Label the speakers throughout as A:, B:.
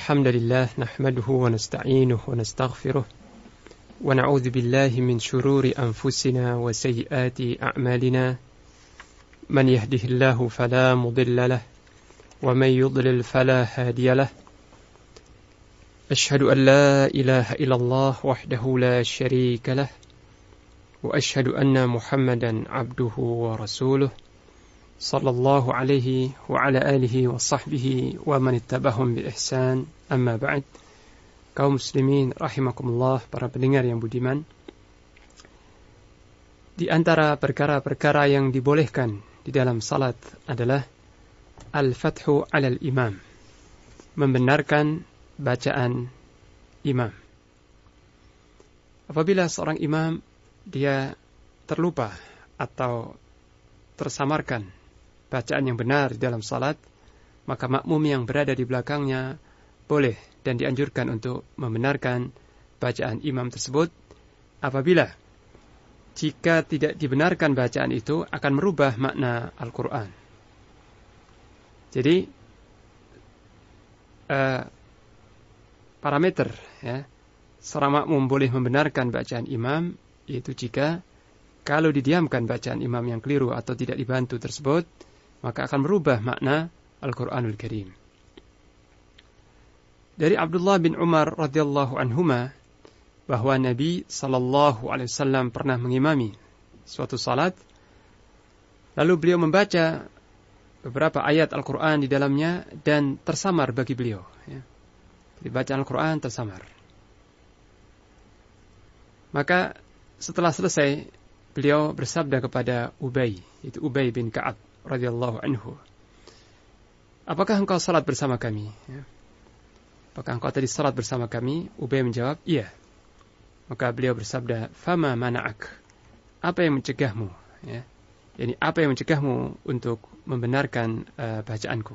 A: الحمد لله نحمده ونستعينه ونستغفره ونعوذ بالله من شرور أنفسنا وسيئات أعمالنا من يهده الله فلا مضل له ومن يضلل فلا هادي له أشهد أن لا إله إلا الله وحده لا شريك له وأشهد أن محمدا عبده ورسوله صلى الله عليه وعلى آله وصحبه ومن اتبعهم بإحسان أما بعد. Kaum muslimin rahimakumullah, para pendengar yang budiman, di antara perkara-perkara yang dibolehkan di dalam salat adalah al-fathu 'alal imam, membenarkan bacaan imam. Apabila seorang imam dia terlupa atau tersamarkan bacaan yang benar di dalam salat, maka makmum yang berada di belakangnya boleh dan dianjurkan untuk membenarkan bacaan imam tersebut apabila jika tidak dibenarkan bacaan itu akan merubah makna Al-Quran. Jadi parameter seorang makmum boleh membenarkan bacaan imam yaitu jika kalau didiamkan bacaan imam yang keliru atau tidak dibantu tersebut, maka akan merubah makna Al-Quranul Karim. Dari Abdullah bin Umar radhiyallahu anhuma bahwa Nabi sallallahu alaihi wasallam pernah mengimami suatu salat, lalu beliau membaca beberapa ayat Al-Quran di dalamnya dan tersamar bagi beliau. Jadi bacaan Al-Quran tersamar. Maka setelah selesai, beliau bersabda kepada Ubay, itu Ubay bin Ka'ab radhiyallahu anhu, apakah engkau salat bersama kami? Apakah engkau tadi salat bersama kami? Ubay menjawab, iya. Maka beliau bersabda, fama mana'ak, apa yang mencegahmu? Yani apa yang mencegahmu untuk membenarkan bacaanku?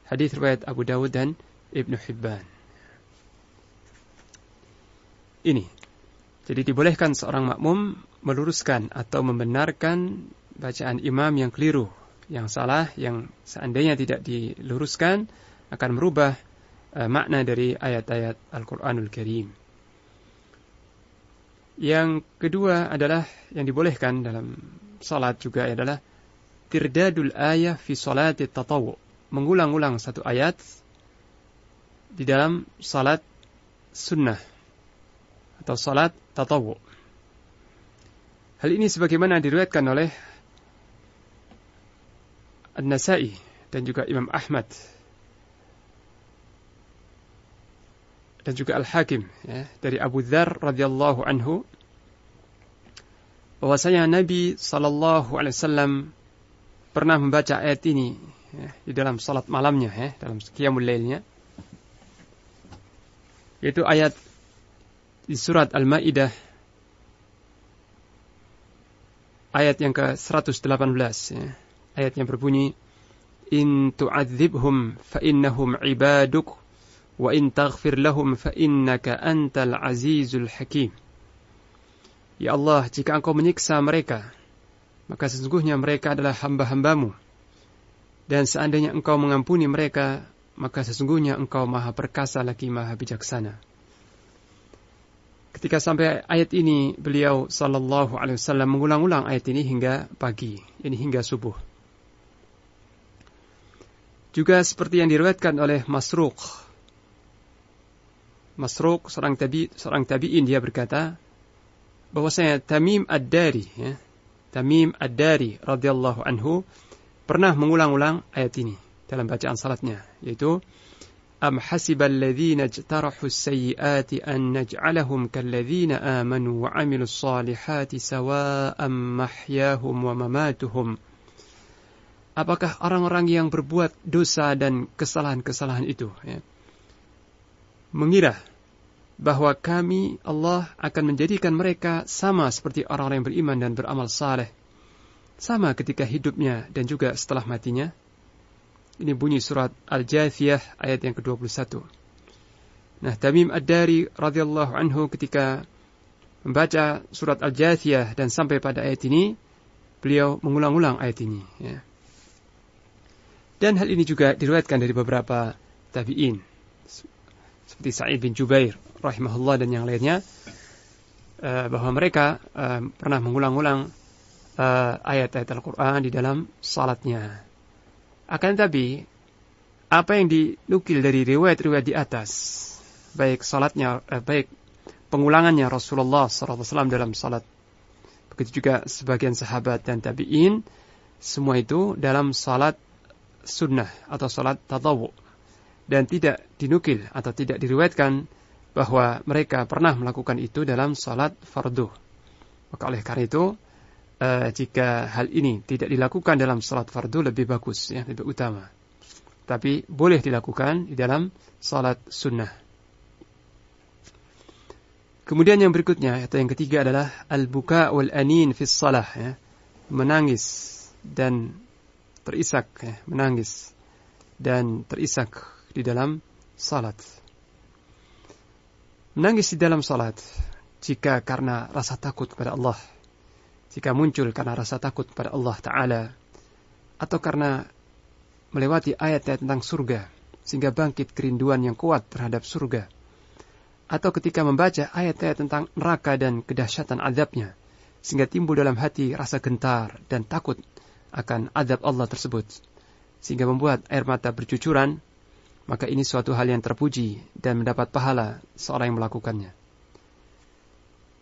A: Hadis riwayat Abu Dawud dan Ibnu Hibban. Ini. Jadi dibolehkan seorang makmum meluruskan atau membenarkan bacaan imam yang keliru, yang salah, yang seandainya tidak diluruskan akan merubah makna dari ayat-ayat Al-Quranul Karim. Yang kedua adalah yang dibolehkan dalam salat juga adalah tirdadul ayah fi salati tatawwu, mengulang-ulang satu ayat di dalam salat sunnah atau salat tatawwu. Hal ini sebagaimana diriwayatkan oleh An-Nasa'i dan juga Imam Ahmad dan juga Al-Hakim dari Abu Dzar radhiyallahu anhu bahwasanya Nabi sallallahu alaihi wasallam pernah membaca ayat ini di dalam salat malamnya, dalam qiyamul lailnya, yaitu ayat di surat Al-Maidah ayat yang ke-118, ayat yang berbunyi, in tu'adzibhum fa innahum ibaduk wa in taghfir lahum fa innaka antal azizul hakim. Ya Allah, jika engkau menyiksa mereka, maka sesungguhnya mereka adalah hamba-hambamu, dan seandainya engkau mengampuni mereka, maka sesungguhnya engkau maha perkasa lagi maha bijaksana. Ketika sampai ayat ini, beliau sallallahu alaihi wasallam mengulang-ulang ayat ini hingga pagi, ini hingga subuh. Juga seperti yang diriwayatkan oleh Masruq, seorang tabi'in, dia berkata bahwasanya Tamim Ad-Dari radhiyallahu anhu pernah mengulang-ulang ayat ini dalam bacaan salatnya, yaitu am hasibal ladzina ijtarahu as-sayyi'ati an naj'alahum kal ladzina amanu wa 'amilus salihati sawa'an mahyahum wa mamatuhum. Apakah orang-orang yang berbuat dosa dan kesalahan-kesalahan itu mengira bahwa kami Allah akan menjadikan mereka sama seperti orang-orang yang beriman dan beramal saleh, sama ketika hidupnya dan juga setelah matinya? Ini bunyi surat Al-Jathiyah ayat yang ke-21. Nah, Tamim Ad-Dari radhiyallahu anhu ketika membaca surat Al-Jathiyah dan sampai pada ayat ini, beliau mengulang-ulang ayat ini. Dan hal ini juga diriwayatkan dari beberapa tabi'in. seperti Sa'id bin Jubair rahimahullah dan yang lainnya, bahwa mereka pernah mengulang-ulang ayat-ayat Al-Quran di dalam salatnya. Akan tetapi apa yang dinukil dari riwayat-riwayat di atas, baik salatnya, baik pengulangannya Rasulullah SAW dalam salat, begitu juga sebagian sahabat dan tabi'in, semua itu dalam salat sunnah atau salat tatawwu, dan tidak dinukil atau tidak diriwayatkan bahwa mereka pernah melakukan itu dalam salat fardu. Maka oleh karena itu, jika hal ini tidak dilakukan dalam salat fardu lebih bagus, ya, lebih utama. Tapi boleh dilakukan di dalam salat sunnah. Kemudian yang berikutnya atau yang ketiga adalah al-buka wal anin fi shalah, ya. Menangis dan terisak, ya. Menangis dan terisak di dalam salat. Menangis di dalam salat jika karena rasa takut kepada Allah, jika muncul karena rasa takut kepada Allah Ta'ala, atau karena melewati ayat-ayat tentang surga sehingga bangkit kerinduan yang kuat terhadap surga, atau ketika membaca ayat-ayat tentang neraka dan kedahsyatan azabnya sehingga timbul dalam hati rasa gentar dan takut akan azab Allah tersebut sehingga membuat air mata bercucuran, maka ini suatu hal yang terpuji dan mendapat pahala seorang yang melakukannya.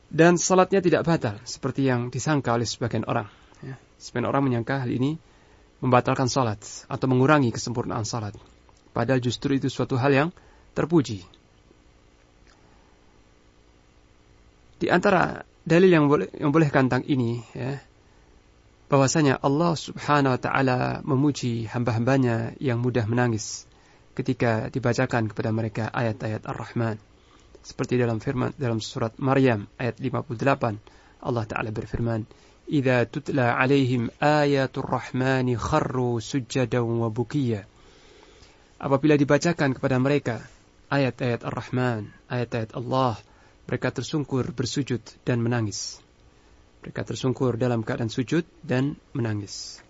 A: Dan salatnya tidak batal seperti yang disangka oleh sebagian orang, ya. Sebagian orang menyangka hal ini membatalkan salat atau mengurangi kesempurnaan salat, padahal justru itu suatu hal yang terpuji. Di antara dalil yang boleh tentang ini, ya, bahwasanya Allah Subhanahu wa Ta'ala memuji hamba-hambanya yang mudah menangis ketika dibacakan kepada mereka ayat-ayat Ar-Rahman. Seperti dalam firman dalam surat Maryam ayat 58, Allah Ta'ala berfirman, "Idza tutla 'alaihim ayatul rahmani kharru sujjadan wa bukiya." Apabila dibacakan kepada mereka ayat-ayat Ar-Rahman, ayat-ayat Allah, mereka tersungkur bersujud dan menangis. Mereka tersungkur dalam keadaan sujud dan menangis.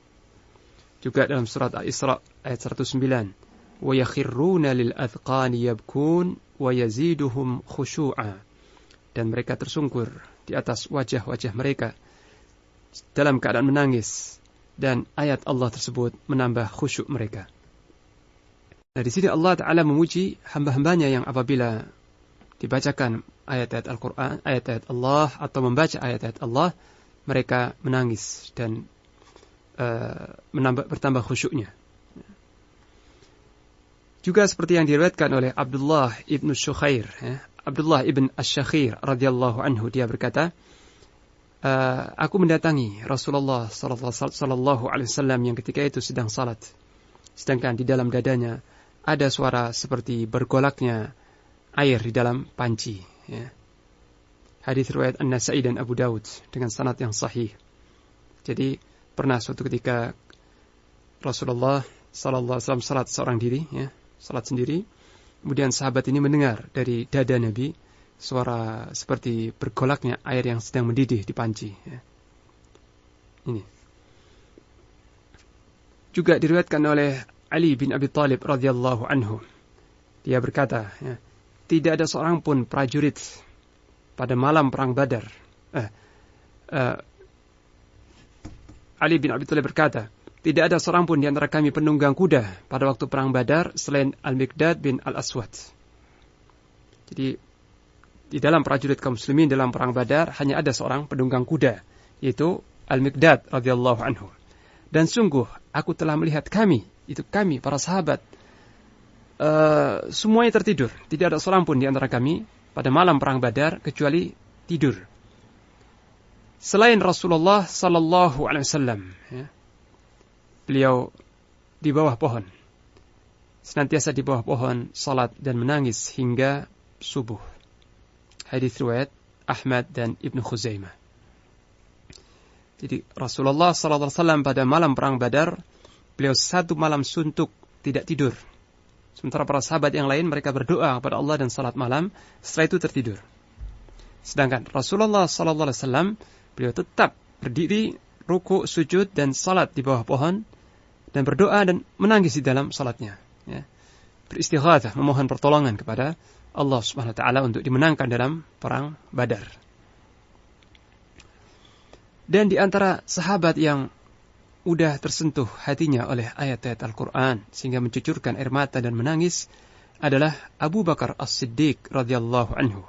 A: Juga dalam surat Al-Isra ayat 109, "Wa yakhruna lil adqani yabkun wa yaziduhum khushu'a." Dan mereka tersungkur di atas wajah-wajah mereka dalam keadaan menangis, dan ayat Allah tersebut menambah khusyuk mereka. Nah, di sini Allah Ta'ala memuji hamba-hambanya yang apabila dibacakan ayat-ayat Al-Quran, ayat-ayat Allah, atau membaca ayat-ayat Allah, mereka menangis dan bertambah khusyuknya. Juga seperti yang diriwayatkan oleh Abdullah ibn Shukhair, ya. Abdullah ibn Ash-Shakhir radhiyallahu anhu, dia berkata, aku mendatangi Rasulullah sallallahu alaihi wasallam yang ketika itu sedang salat, sedangkan di dalam dadanya ada suara seperti bergolaknya air di dalam panci, ya. Hadis riwayat An-Nasa'i dan Abu Daud dengan sanad yang sahih. Jadi pernah suatu ketika Rasulullah sallallahu alaihi wasallam salat seorang diri, ya, salat sendiri. Kemudian sahabat ini mendengar dari dada Nabi suara seperti bergolaknya air yang sedang mendidih di panci, ya. Ini juga diriwayatkan oleh Ali bin Abi Thalib radhiyallahu anhu. Dia berkata, ya, tidak ada seorang pun prajurit pada malam perang Badar. Ali bin Abi Thalib berkata, tidak ada seorang pun di antara kami penunggang kuda pada waktu perang Badar selain Al-Miqdad bin Al-Aswad. Jadi di dalam prajurit kaum muslimin dalam perang Badar hanya ada seorang penunggang kuda, yaitu Al-Miqdad radhiyallahu anhu. Dan sungguh aku telah melihat kami para sahabat, semuanya tertidur. Tidak ada seorang pun di antara kami pada malam perang Badar kecuali tidur. Selain Rasulullah sallallahu alaihi wasallam, ya. Beliau di bawah pohon, senantiasa di bawah pohon salat dan menangis hingga subuh. Hadis riwayat Ahmad dan Ibnu Khuzaimah. Jadi Rasulullah sallallahu alaihi wasallam pada malam perang Badar, beliau satu malam suntuk tidak tidur. Sementara para sahabat yang lain mereka berdoa kepada Allah dan salat malam, setelah itu tertidur. Sedangkan Rasulullah sallallahu alaihi wasallam beliau tetap berdiri, ruku, sujud dan salat di bawah pohon dan berdoa dan menangis di dalam salatnya, ya. beristighatsah, memohon pertolongan kepada Allah Subhanahu wa taala untuk dimenangkan dalam perang Badar. Dan di antara sahabat yang udah tersentuh hatinya oleh ayat-ayat Al-Quran sehingga mencucurkan air mata dan menangis adalah Abu Bakar As-Siddiq radhiyallahu anhu.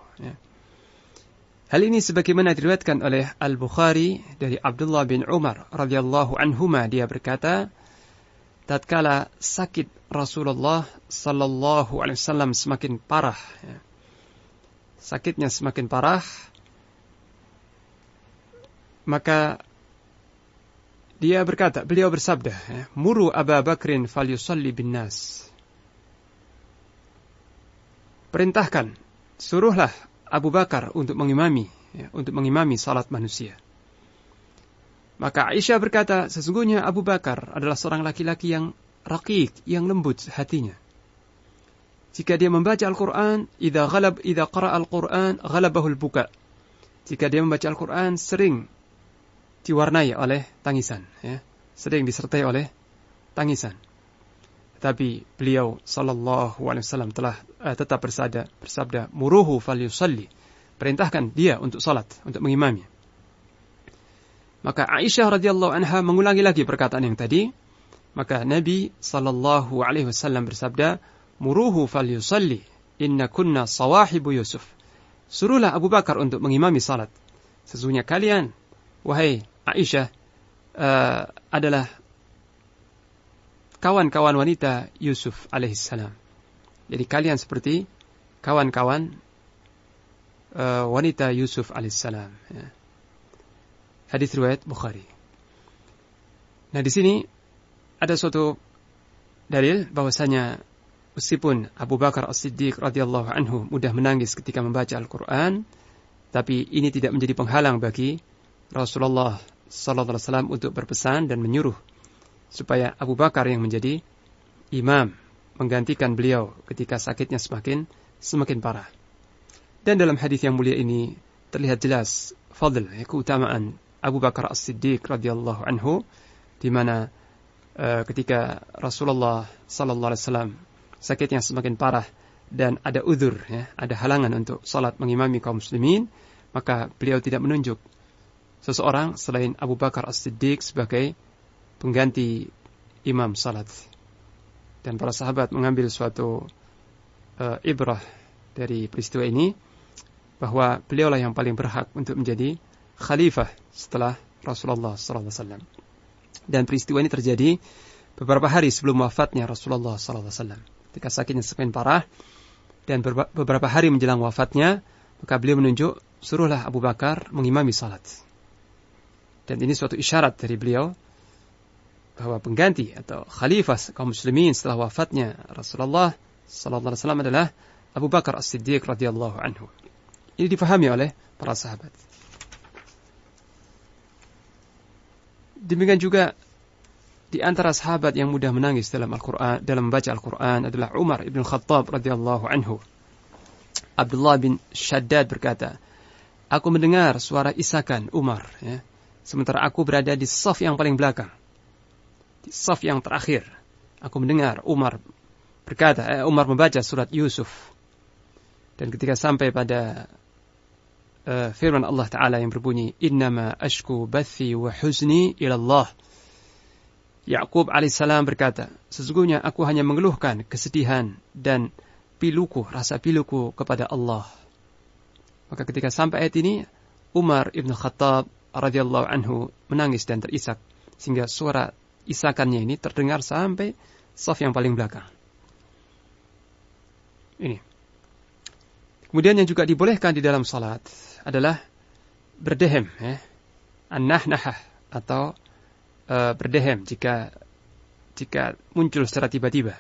A: Hal ini sebagaimana diriwayatkan oleh Al-Bukhari dari Abdullah bin Umar radhiyallahu anhuma, dia berkata, tatkala sakit Rasulullah sallallahu alaihi wasallam semakin parah, sakitnya semakin parah, maka beliau bersabda, muru Aba Bakrin falyusalli bin nas. Perintahkan, suruhlah Abu Bakar untuk mengimami salat manusia. Maka Aisyah berkata, sesungguhnya Abu Bakar adalah seorang laki-laki yang raqiq, yang lembut hatinya. Jika dia membaca Al-Quran, idza qara'a Al-Quran ghalabahu al-buka. Jika dia membaca Al-Quran sering diwarnai oleh tangisan, sering disertai oleh tangisan. Tapi beliau sallallahu alaihi wasallam telah tetap bersabda, muruhu falyusalli. Perintahkan dia untuk salat, untuk mengimami. Maka Aisyah radhiyallahu anha mengulangi lagi perkataan yang tadi. Maka Nabi sallallahu alaihi wasallam bersabda, muruhu falyusalli, inna kunna sawahibu Yusuf. Suruhlah Abu Bakar untuk mengimami salat. Sesungguhnya kalian, wahai Aisyah, adalah kawan-kawan wanita Yusuf alaihissalam. Jadi kalian seperti kawan-kawan wanita Yusuf alaihissalam. Hadis riwayat Bukhari. Nah, di sini ada suatu dalil bahwasanya meskipun Abu Bakar As-Siddiq radhiyallahu anhu mudah menangis ketika membaca Al-Quran, tapi ini tidak menjadi penghalang bagi Rasulullah sallallahu alaihi wasallam untuk berpesan dan menyuruh supaya Abu Bakar yang menjadi imam, menggantikan beliau ketika sakitnya semakin parah. Dan dalam hadis yang mulia ini terlihat jelas fadl, keutamaan Abu Bakar As-Siddiq radhiyallahu anhu, di mana ketika Rasulullah sallallahu alaihi wasallam sakitnya semakin parah dan ada uzur, ada halangan untuk salat mengimami kaum muslimin, maka beliau tidak menunjuk seseorang selain Abu Bakar As-Siddiq sebagai pengganti imam salat. Dan para sahabat mengambil suatu ibrah dari peristiwa ini, bahwa beliaulah yang paling berhak untuk menjadi khalifah setelah Rasulullah SAW. Dan peristiwa ini terjadi beberapa hari sebelum wafatnya Rasulullah SAW. Ketika sakitnya semakin parah dan beberapa hari menjelang wafatnya, maka beliau menunjuk, suruhlah Abu Bakar mengimami salat. Dan ini suatu isyarat dari beliau bahwa pengganti atau khalifah kaum muslimin setelah wafatnya Rasulullah sallallahu alaihi wasallam adalah Abu Bakar As-Siddiq radhiyallahu anhu. Ini dipahami oleh para sahabat. Demikian juga di antara sahabat yang mudah menangis dalam Al-Quran, dalam membaca Al-Quran adalah Umar ibn Khattab radhiyallahu anhu. Abdullah bin Shaddad berkata, aku mendengar suara isakan Umar, sementara aku berada di saf yang paling belakang, di saf yang terakhir. Aku mendengar Umar membaca surat Yusuf. Dan ketika sampai pada firman Allah Ta'ala yang berbunyi, innama ashku bathi wa huzni ilallah. Ya'qub alaihissalam berkata, sesungguhnya aku hanya mengeluhkan kesedihan dan rasa piluku kepada Allah. Maka ketika sampai ayat ini, Umar ibn Khattab radhiyallahu anhu menangis dan terisak, sehingga suara isakannya ini terdengar sampai saf yang paling belakang. Ini. Kemudian yang juga dibolehkan di dalam salat adalah berdehem, an-nahnahah atau berdehem jika muncul secara tiba-tiba,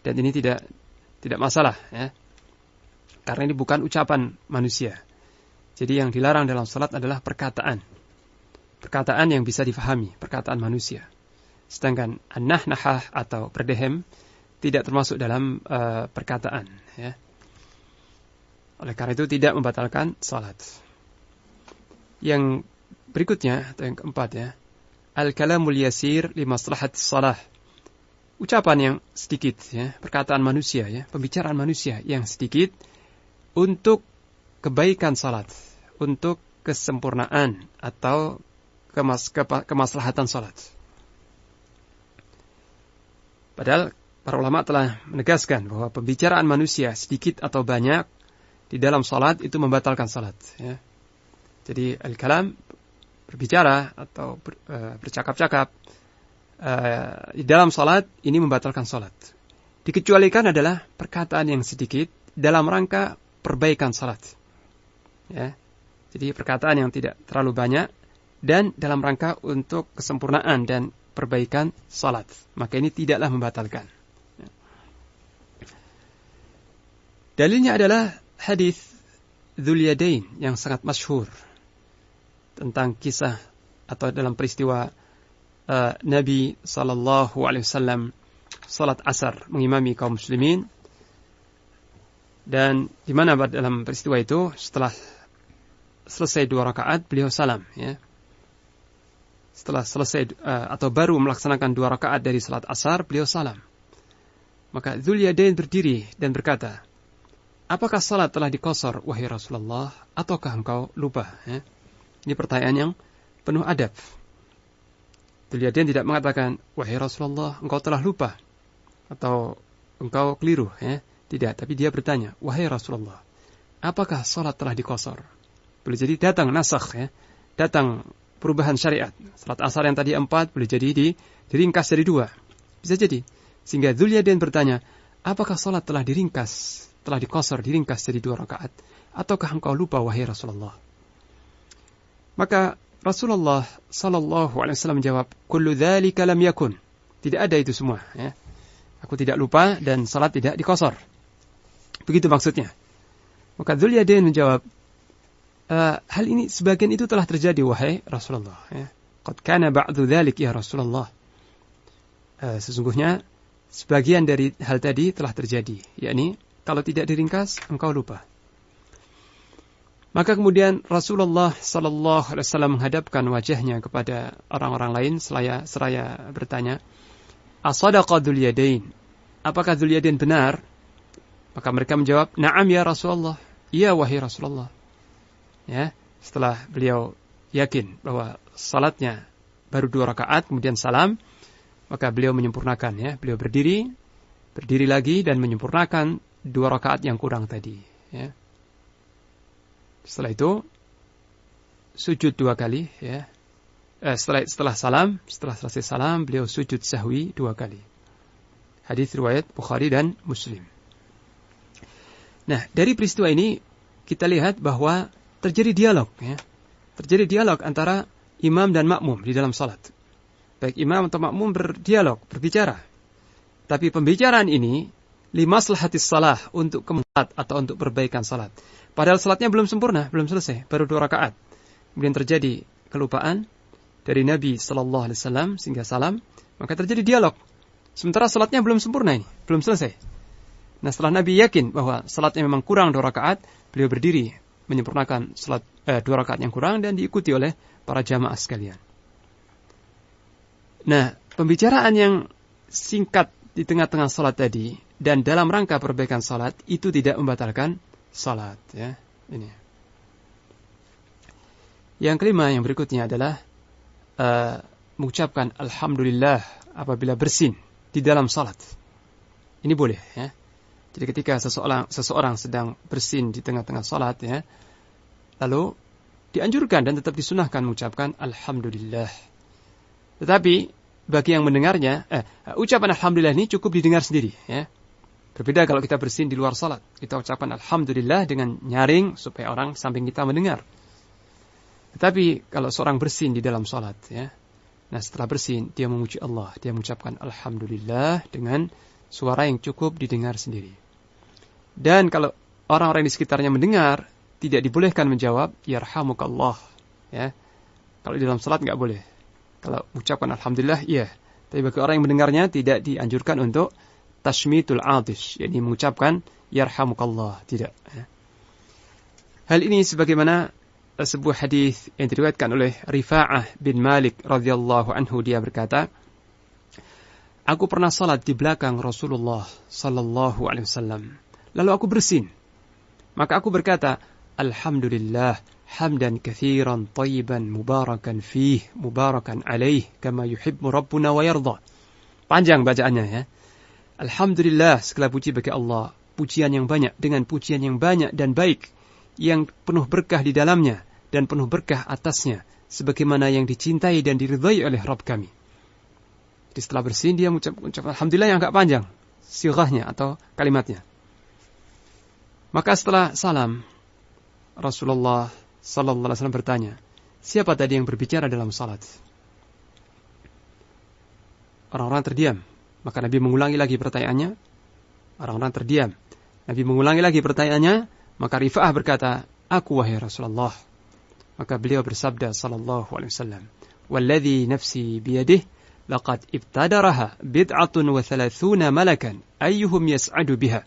A: dan ini tidak masalah, karena ini bukan ucapan manusia. Jadi yang dilarang dalam salat adalah perkataan yang bisa difahami, perkataan manusia. Sedangkan an-nahnahah atau berdehem tidak termasuk dalam perkataan, Oleh karena itu tidak membatalkan salat. Yang berikutnya atau yang keempat, al-kalamul yasir li maslahatis salah. ucapan yang sedikit, ya, perkataan manusia, ya, pembicaraan manusia yang sedikit untuk kebaikan salat, untuk kesempurnaan atau kemaslahatan salat. Padahal para ulama telah menegaskan bahwa pembicaraan manusia sedikit atau banyak di dalam salat itu membatalkan salat, ya. Jadi al-kalam, berbicara atau bercakap-cakap di dalam salat ini membatalkan salat. Dikecualikan adalah perkataan yang sedikit dalam rangka perbaikan salat, ya. Jadi perkataan yang tidak terlalu banyak dan dalam rangka untuk kesempurnaan dan perbaikan salat, maka ini tidaklah membatalkan. Dalilnya adalah hadis Dzul Yadain yang sangat masyhur tentang kisah atau dalam peristiwa Nabi sallallahu alaihi wasallam salat asar mengimami kaum muslimin, dan di mana dalam peristiwa itu setelah selesai 2 rakaat beliau salam, ya. Setelah selesai atau baru melaksanakan 2 rakaat dari salat asar beliau salam. Maka Dzul Yadain berdiri dan berkata, apakah salat telah dikosor, wahai Rasulullah, ataukah engkau lupa? Ya? Ini pertanyaan yang penuh adab. Dzul Yadain tidak mengatakan, wahai Rasulullah, engkau telah lupa atau engkau keliru. Ya? Tidak, tapi dia bertanya, wahai Rasulullah, apakah salat telah dikosor? Boleh jadi datang nasakh, ya? Datang perubahan syariat. Salat asar yang tadi 4 boleh jadi diringkas jadi 2. Bisa jadi. Sehingga Dzul Yadain bertanya, apakah salat telah diringkas, telah dikosor, diringkas jadi 2 rakaat, ataukah engkau lupa, wahai Rasulullah? Maka Rasulullah sallallahu alaihi wasallam menjawab, kullu dzalika lam yakun. Tidak ada itu semua, ya. Aku tidak lupa dan salat tidak dikosor. Begitu maksudnya. Maka Dzul Yadain menjawab, hal ini sebagian itu telah terjadi, wahai Rasulullah, ya. Qad kana ba'du dzalik ya Rasulullah. Sesungguhnya sebagian dari hal tadi telah terjadi, yakni kalau tidak diringkas, engkau lupa. Maka kemudian Rasulullah sallallahu alaihi wasallam menghadapkan wajahnya kepada orang-orang lain seraya bertanya, "Asadaqa Dzul Yadain?" Apakah Dzul Yadain benar? Maka mereka menjawab, "Na'am ya Rasulullah." Iya wahai Rasulullah. Ya, setelah beliau yakin bahwa salatnya baru 2 rakaat kemudian salam, maka beliau menyempurnakan, ya. Beliau berdiri lagi dan menyempurnakan 2 rakaat yang kurang tadi, ya. Setelah itu sujud 2 kali, ya. Setelah selesai salam, beliau sujud sahwi 2 kali. Hadis riwayat Bukhari dan Muslim. Nah, dari peristiwa ini kita lihat bahwa terjadi dialog, ya. Terjadi dialog antara imam dan makmum di dalam salat. Baik imam atau makmum berdialog, berbicara. Tapi pembicaraan ini limaslahatis salah, untuk kemaslahatan atau untuk perbaikan salat. Padahal salatnya belum sempurna, belum selesai, baru 2 rakaat. Kemudian terjadi kelupaan dari Nabi sallallahu alaihi wasallam sehingga salam, maka terjadi dialog. Sementara salatnya belum sempurna ini, belum selesai. Nah, setelah Nabi yakin bahwa salatnya memang kurang 2 rakaat, beliau berdiri menyempurnakan salat 2 rakaat yang kurang dan diikuti oleh para jamaah sekalian. Nah, pembicaraan yang singkat di tengah-tengah salat tadi dan dalam rangka perbaikan salat itu tidak membatalkan salat, ya. Ini. Yang kelima, yang berikutnya adalah mengucapkan alhamdulillah apabila bersin di dalam salat. Ini boleh, ya. Jadi ketika seseorang sedang bersin di tengah-tengah salat, ya, lalu dianjurkan dan tetap disunahkan mengucapkan alhamdulillah. Tetapi bagi yang mendengarnya, ucapan alhamdulillah ini cukup didengar sendiri, ya. Berbeda kalau kita bersin di luar salat, kita ucapkan alhamdulillah dengan nyaring supaya orang samping kita mendengar. Tetapi kalau seorang bersin di dalam salat, ya, nah setelah bersin dia memuji Allah, dia mengucapkan alhamdulillah dengan suara yang cukup didengar sendiri. Dan kalau orang-orang di sekitarnya mendengar, tidak dibolehkan menjawab yarhamukallah, ya. Kalau di dalam salat enggak boleh. Kalau mengucapkan alhamdulillah, iya. Tapi bagi orang yang mendengarnya tidak dianjurkan untuk tashmitul atish, yakni mengucapkan yarhamukallah, tidak, ya. Hal ini sebagaimana sebuah hadis yang diriwayatkan oleh Rifa'ah bin Malik radhiyallahu anhu, dia berkata, Aku pernah salat di belakang Rasulullah sallallahu alaihi wasallam. Lalu aku bersin. Maka aku berkata, Alhamdulillah, hamdan katsiran thayyiban mubarakan fih, mubarakan alaih, kama yuhibbu rabbuna wa yarda. Panjang bacaannya ya. Alhamdulillah, segala puji bagi Allah. Pujian yang banyak dengan pujian yang banyak dan baik, yang penuh berkah di dalamnya dan penuh berkah atasnya, sebagaimana yang dicintai dan diridhai oleh Rabb kami. Jadi setelah bersin dia mengucap Alhamdulillah yang agak panjang sighahnya atau kalimatnya. Maka setelah salam, Rasulullah sallallahu alaihi wasallam bertanya, siapa tadi yang berbicara dalam salat? Orang-orang terdiam. Maka Nabi mengulangi lagi pertanyaannya. Orang-orang terdiam. Nabi mengulangi lagi pertanyaannya. Maka Rifa'ah berkata, aku wahai Rasulullah. Maka beliau bersabda sallallahu alaihi wasallam, walladhi nafsi biyadih, laqad ibtadaraha bid'atun wa thalathuna malakan, ayyuhum yas'adu biha.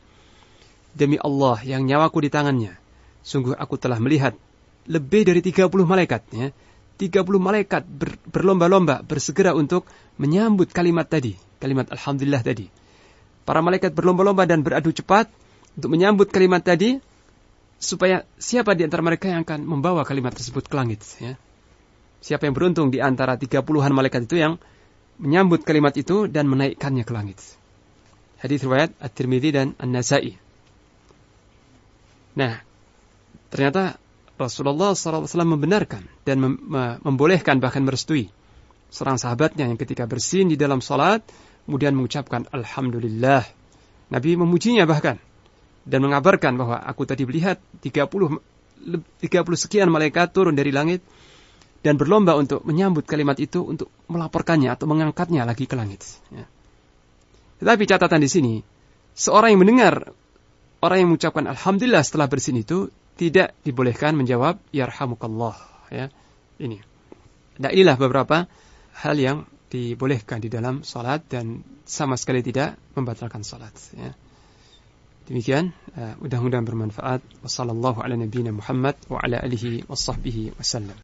A: Demi Allah yang nyawaku di tangannya, sungguh aku telah melihat lebih dari 30 malaikat. Ya. 30 malaikat berlomba-lomba, bersegera untuk menyambut kalimat tadi. Kalimat Alhamdulillah tadi. Para malaikat berlomba-lomba dan beradu cepat untuk menyambut kalimat tadi, supaya siapa di antara mereka yang akan membawa kalimat tersebut ke langit. Ya. Siapa yang beruntung di antara 30-an malaikat itu yang menyambut kalimat itu dan menaikkannya ke langit. Hadits riwayat At-Tirmidzi dan An-Nasa'i. Nah, ternyata Rasulullah SAW membenarkan dan membolehkan, bahkan merestui seorang sahabatnya yang ketika bersin di dalam salat kemudian mengucapkan Alhamdulillah. Nabi memujinya bahkan dan mengabarkan bahwa aku tadi melihat 30 sekian malaikat turun dari langit dan berlomba untuk menyambut kalimat itu, untuk melaporkannya atau mengangkatnya lagi ke langit. Ya. Tetapi catatan di sini, seorang yang mendengar orang yang mengucapkan Alhamdulillah setelah bersin itu tidak dibolehkan menjawab Yarhamukallah. Ya, ini. Nah, inilah beberapa hal yang dibolehkan di dalam salat dan sama sekali tidak membatalkan salat. Ya. Demikian, mudah-mudahan bermanfaat. Wassallallahu ala nabiyyina Muhammad wa ala alihi washabbihi wasallam.